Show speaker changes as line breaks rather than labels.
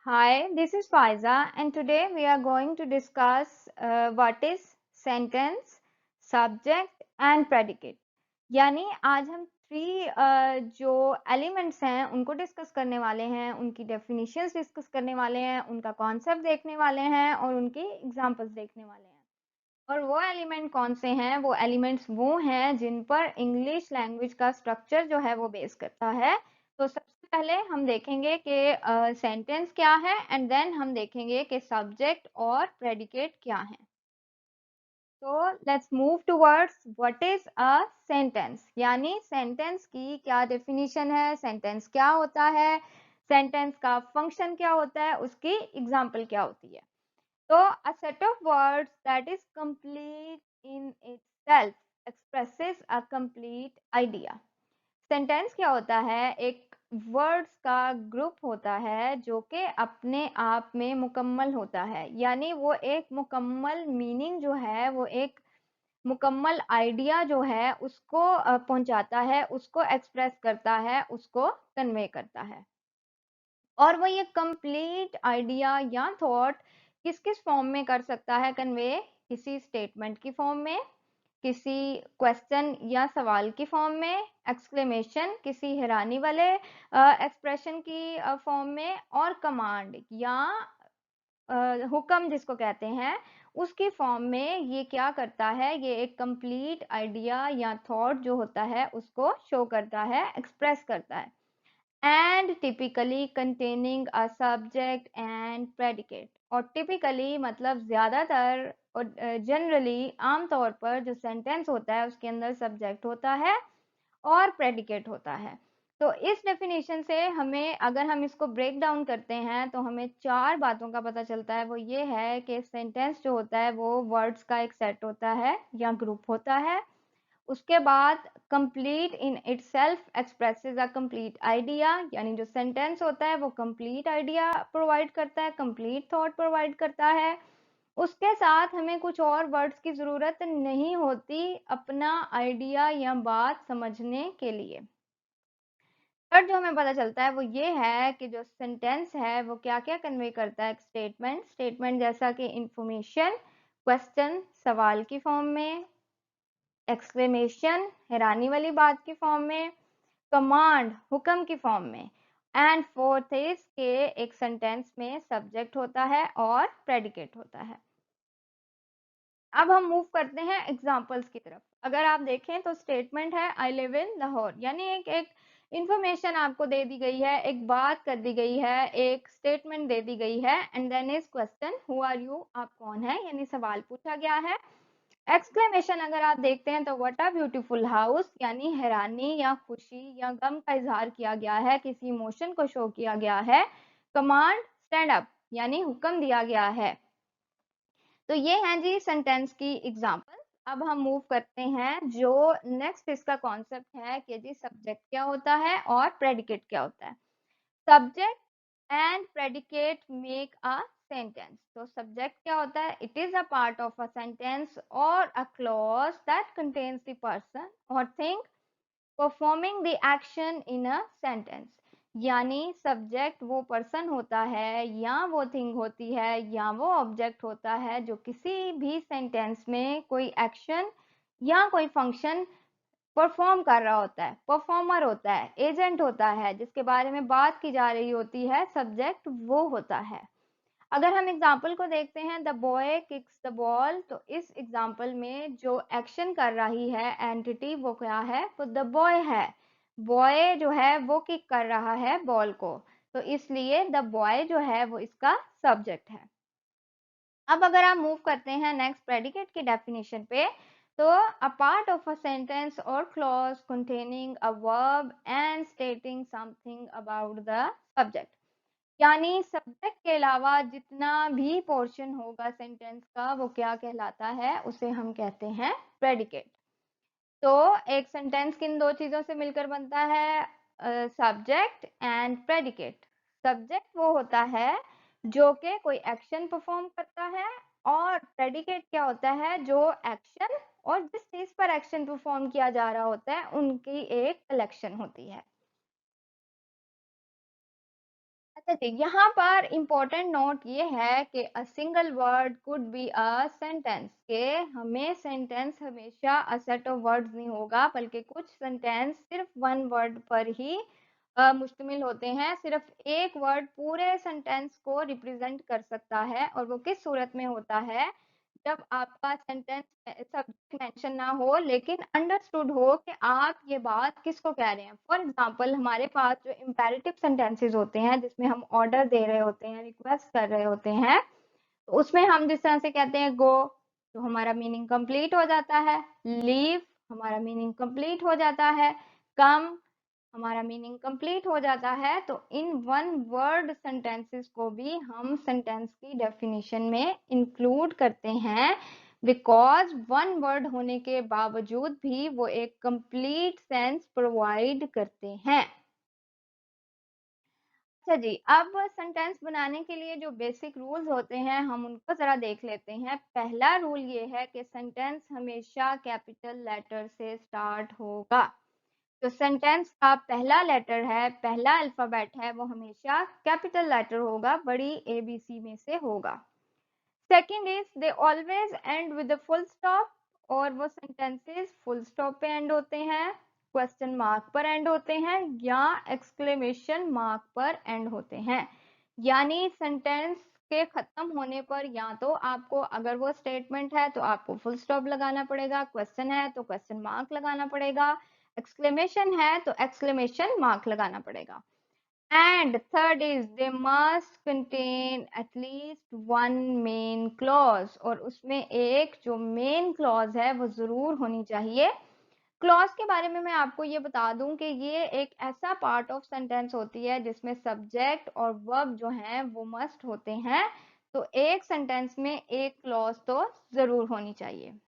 Hi, this is Faiza, and today we are going to discuss what is sentence, subject and predicate. यानी आज हम जो elements हैं उनको डिस्कस करने वाले हैं, उनकी डेफिनेशंस डिस्कस करने वाले हैं, उनका कॉन्सेप्ट देखने वाले हैं और उनकी एग्जांपल्स देखने वाले हैं। और वो एलिमेंट कौन से हैं? वो एलिमेंट्स वो हैं जिन पर इंग्लिश लैंग्वेज का स्ट्रक्चर जो है वो बेस करता है। तो सबसे पहले हम देखेंगे कि सेंटेंस क्या है एंड देन हम देखेंगे कि सब्जेक्ट और प्रेडिकेट क्या है। तो let's move towards what is a sentence, यानी सेंटेंस की क्या डेफिनेशन है, सेंटेंस क्या होता है, सेंटेंस का फंक्शन क्या होता है, उसकी एग्जांपल क्या होती है। So, a set of words that is complete in itself expresses a complete idea. Sentence क्या होता है? एक वर्ड्स का ग्रुप होता है जो कि अपने आप में मुकम्मल होता है, यानी वो एक मुकम्मल मीनिंग जो है, वो एक मुकम्मल आइडिया जो है उसको पहुंचाता है, उसको एक्सप्रेस करता है, उसको कन्वे करता है। और वो ये कंप्लीट आइडिया या थॉट किस किस फॉर्म में कर सकता है कन्वे? किसी स्टेटमेंट की फॉर्म में, किसी क्वेश्चन या सवाल की फॉर्म में, एक्सक्लेमेशन किसी हैरानी वाले एक्सप्रेशन की फॉर्म में, और कमांड या हुक्म जिसको कहते हैं उसकी फॉर्म में ये क्या करता है? ये एक कंप्लीट आइडिया या थॉट जो होता है उसको शो करता है, एक्सप्रेस करता है। And typically containing a subject and predicate. और टिपिकली मतलब ज्यादातर और जनरली आमतौर पर जो सेंटेंस होता है उसके अंदर सब्जेक्ट होता है और प्रेडिकेट होता है। तो इस डेफिनेशन से हमें, अगर हम इसको ब्रेक डाउन करते हैं तो हमें चार बातों का पता चलता है। वो ये है कि सेंटेंस जो होता है वो वर्ड्स का एक सेट होता है या ग्रुप होता है। उसके बाद complete in itself expresses a complete idea, यानी जो सेंटेंस होता है वो कंप्लीट आइडिया प्रोवाइड करता है, कंप्लीट थॉट प्रोवाइड करता है। उसके साथ हमें कुछ और वर्ड्स की ज़रूरत नहीं होती अपना आइडिया या बात समझने के लिए। थर्ड जो हमें पता चलता है वो ये है कि जो सेंटेंस है वो क्या क्या कन्वे करता है। एक स्टेटमेंट, स्टेटमेंट जैसा कि इंफॉर्मेशन, क्वेश्चन सवाल की फॉर्म में, एक्सक्लेमेशन हैरानी वाली बात की फॉर्म में, कमांड हुक्म की फॉर्म में, एंड फोर्थ इज के एक सेंटेंस में सब्जेक्ट होता है और प्रेडिकेट होता है। अब हम मूव करते हैं एग्जांपल्स की तरफ। अगर आप देखें तो स्टेटमेंट है आई लिव इन लाहौर, यानी एक एक इंफॉर्मेशन आपको दे दी गई है, एक बात कर दी गई है, एक स्टेटमेंट दे दी गई है। And then is question who are you, आप कौन है, यानी सवाल पूछा गया है। एक्सक्लेमेशन अगर आप देखते हैं तो व्हाट अ ब्यूटीफुल हाउस, यानी हैरानी या खुशी या गम का इजहार किया गया है, किसी इमोशन को शो किया गया है। कमांड स्टैंड अप, यानी हुक्म दिया गया है। तो ये हैं जी सेंटेंस की एग्जांपल। अब हम मूव करते हैं जो नेक्स्ट इसका कॉन्सेप्ट है कि जी सब्जेक्ट क्या होता है और प्रेडिकेट क्या होता है। Subject and predicate make a sentence. तो सब्जेक्ट क्या होता है? It is a part of a sentence or a clause that contains the person or thing performing the action in a sentence. यानी सब्जेक्ट वो person होता है या वो थिंग होती है या वो ऑब्जेक्ट होता है जो किसी भी सेंटेंस में कोई एक्शन या कोई फंक्शन परफॉर्म कर रहा होता है, परफॉर्मर होता है, एजेंट होता है, जिसके बारे में बात की जा रही होती है, सब्जेक्ट वो होता है। अगर हम एग्जाम्पल को देखते हैं the boy kicks the ball, तो इस एग्जाम्पल में जो एक्शन कर रही है एंटिटी वो क्या है? वो द बॉय है। बॉय जो है वो किक कर रहा है बॉल को, तो इसलिए द बॉय जो है वो इसका सब्जेक्ट है। अब अगर आप मूव करते हैं नेक्स्ट प्रेडिकेट की डेफिनेशन पे, तो a part of a sentence or clause containing a verb and stating something about the subject. यानी सब्जेक्ट के अलावा जितना भी पोर्शन होगा सेंटेंस का वो क्या कहलाता है? उसे हम कहते हैं प्रेडिकेट। तो एक सेंटेंस किन दो चीजों से मिलकर बनता है? Subject and predicate. सब्जेक्ट वो होता है जो कि कोई एक्शन परफॉर्म करता है, और प्रेडिकेट क्या होता है? जो एक्शन और जिस चीज पर एक्शन परफॉर्म किया जा रहा होता है उनकी एक कलेक्शन होती है। अच्छा जी, यहाँ पर इम्पोर्टेंट नोट ये है कि a single word could be a sentence, के हमें सेंटेंस हमेशा अ सेट ऑफ वर्ड्स नहीं होगा, बल्कि कुछ सेंटेंस सिर्फ वन वर्ड पर ही मुश्तमिल होते हैं। सिर्फ एक वर्ड पूरे सेंटेंस को रिप्रेजेंट कर सकता है, और वो किस सूरत में होता है, जब आपका सेंटेंस सब्जेक्ट मेंशन ना हो लेकिन अंडरस्टूड हो कि आप ये बात किसको कह रहे हैं। फॉर एग्जांपल, हमारे पास जो इम्पेरेटिव सेंटेंसेस होते हैं जिसमें हम ऑर्डर दे रहे होते हैं, रिक्वेस्ट कर रहे होते हैं, तो उसमें हम जिस तरह से कहते हैं गो, तो हमारा मीनिंग कंप्लीट हो जाता है। लीव, हमारा मीनिंग कंप्लीट हो जाता है। कम, हमारा मीनिंग कंप्लीट हो जाता है। तो इन वन वर्ड सेंटेंसेस को भी हम सेंटेंस की डेफिनेशन में इंक्लूड करते हैं, बिकॉज वन वर्ड होने के बावजूद भी वो एक कंप्लीट सेंस प्रोवाइड करते हैं। अच्छा जी, अब सेंटेंस बनाने के लिए जो बेसिक रूल्स होते हैं हम उनको ज़रा देख लेते हैं। पहला रूल ये है कि सेंटेंस हमेशा कैपिटल लेटर से स्टार्ट होगा। जो सेंटेंस का पहला लेटर है, पहला अल्फ़ाबेट है, वो हमेशा कैपिटल लेटर होगा, बड़ी एबीसी में से होगा। Second is they always and with a full stop, और वो सेंटेंसेस फुल स्टॉप पे एंड होते हैं, क्वेश्चन मार्क पर एंड होते हैं, या एक्सक्लेमेशन मार्क पर एंड होते हैं। यानी सेंटेंस के खत्म होने पर या तो आपको, अगर वो स्टेटमेंट है तो आपको फुल स्टॉप लगाना पड़ेगा, क्वेश्चन है तो क्वेश्चन मार्क लगाना पड़ेगा, एक्सक्लेमेशन है तो एक्सक्लेमेशन मार्क लगाना पड़ेगा। And third is they must contain at least one main clause, और उसमें एक जो मेन क्लॉज है वो जरूर होनी चाहिए। क्लॉज के बारे में मैं आपको ये बता दूं कि ये एक ऐसा पार्ट ऑफ सेंटेंस होती है जिसमें सब्जेक्ट और वर्ब जो हैं वो मस्ट होते हैं। तो एक सेंटेंस में एक क्लॉज तो जरूर होनी चाहिए।